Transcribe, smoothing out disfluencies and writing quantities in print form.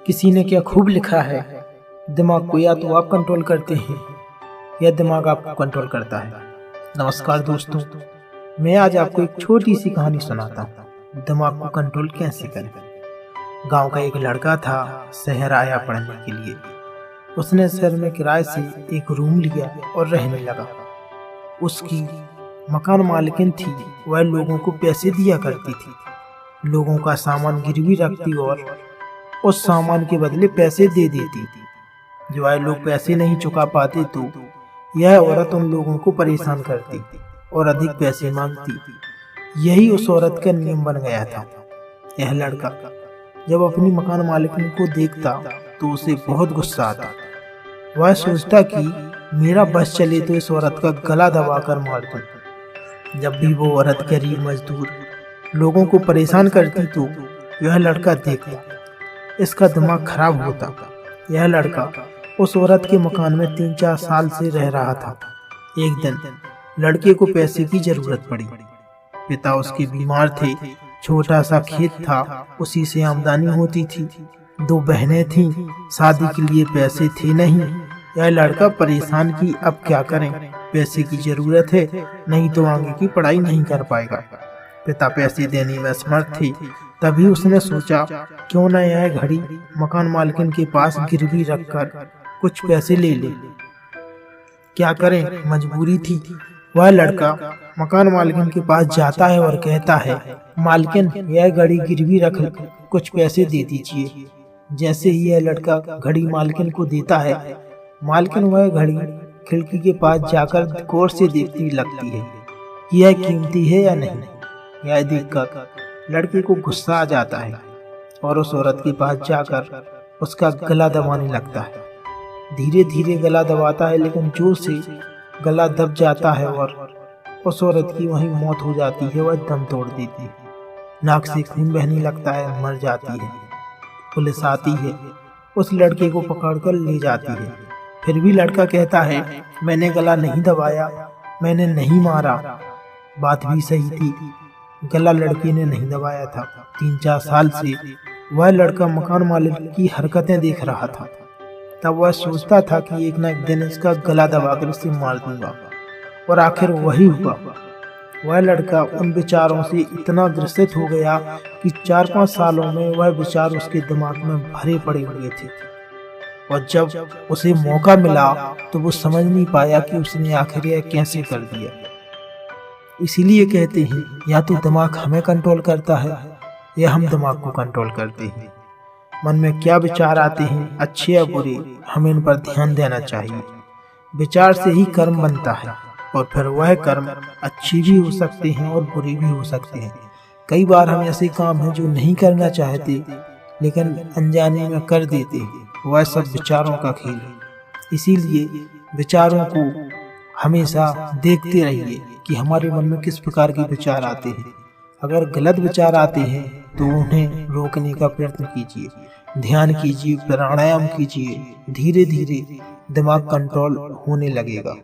किसी ने क्या खूब लिखा है, दिमाग को या तो आप कंट्रोल करते हैं या दिमाग आपको कंट्रोल करता है। नमस्कार दोस्तों, मैं आज आपको एक छोटी सी कहानी सुनाता हूँ, दिमाग को कंट्रोल कैसे करें। गांव का एक लड़का था, शहर आया पढ़ने के लिए। उसने शहर में किराए से एक रूम लिया और रहने लगा। उसकी मकान मालिकिन थी, वह लोगों को पैसे दिया करती थी, लोगों का सामान गिरवी रखती और उस सामान के बदले पैसे दे देती थी। जो वह लोग पैसे नहीं चुका पाते तो यह औरत उन लोगों को परेशान करती और अधिक पैसे मांगती। यही उस औरत का नियम बन गया था। यह लड़का जब अपनी मकान मालिकिन को देखता तो उसे बहुत गुस्सा आता। वह सोचता कि मेरा बस चले तो इस औरत का गला दबाकर मार दूं। जब भी वो औरत गरीब मजदूर लोगों को परेशान करती तो यह लड़का देखता, इसका दिमाग खराब होता। यह लड़का उस औरत के मकान में 3-4 साल से रह रहा था। एक दिन लड़के को पैसे की जरूरत पड़ी। पिता उसके बीमार थे, छोटा सा खेत था, उसी से आमदनी होती थी। 2 बहनें थीं, शादी के लिए पैसे थे नहीं। यह लड़का परेशान कि अब क्या करें, पैसे की जरूरत है, नहीं तो आगे की पढ़ाई नहीं कर पाएगा। पिता पैसे देने में असमर्थ थे। तभी उसने सोचा क्यों न यह घड़ी मकान मालिकिन के पास गिरवी रखकर कुछ पैसे ले ले। क्या करें, मजबूरी थी। वह लड़का मकान मालिकिन के पास जाता है और कहता है, मालकिन यह घड़ी गिरवी रख कुछ पैसे दे दीजिए। जैसे ही यह लड़का घड़ी मालकिन को देता है, मालकिन वह घड़ी खिड़की के पास जाकर गौर से देखती लगती है कि यह कीमती है या नहीं। यह देखकर लड़के को गुस्सा आ जाता है और उस औरत के पास जाकर उसका गला दबाने लगता है। धीरे धीरे गला दबाता है, लेकिन जोर से गला दब जाता है और उस औरत की वहीं मौत हो जाती है। वह दम तोड़ देती है, नाक से खून बहने लगता है, मर जाती है। पुलिस आती है, उस लड़के को पकड़कर ले जाती है। फिर भी लड़का कहता है, मैंने गला नहीं दबाया, मैंने नहीं मारा। बात भी सही थी, गला लड़के ने नहीं दबाया था। 3-4 साल से वह लड़का मकान मालिक की हरकतें देख रहा था। तब वह सोचता था कि एक न एक दिन इसका गला दबाकर उसे मार दूंगा, और आखिर वही हुआ। वह लड़का उन विचारों से इतना ग्रसित हो गया कि 4-5 सालों में वह विचार उसके दिमाग में भरे पड़े हुए थे। और जब उसे मौका मिला तो वो समझ नहीं पाया कि उसने आखिर यह कैसे कर दिया। इसीलिए कहते हैं, या तो दिमाग हमें कंट्रोल करता है या हम दिमाग को कंट्रोल करते हैं। मन में क्या विचार आते हैं, अच्छे या बुरे, हमें इन पर ध्यान देना चाहिए। विचार से ही कर्म बनता है, और फिर वह कर्म अच्छे भी हो सकते हैं और बुरे भी हो सकते हैं। कई बार हम ऐसे काम हैं जो नहीं करना चाहते लेकिन अनजाने में कर देते हैं। वह सब विचारों का खेल है। इसीलिए विचारों को हमेशा देखते रहिए कि हमारे मन में किस प्रकार के विचार आते हैं। अगर गलत विचार आते हैं तो उन्हें रोकने का प्रयत्न कीजिए, ध्यान कीजिए, प्राणायाम कीजिए। धीरे धीरे दिमाग कंट्रोल होने लगेगा।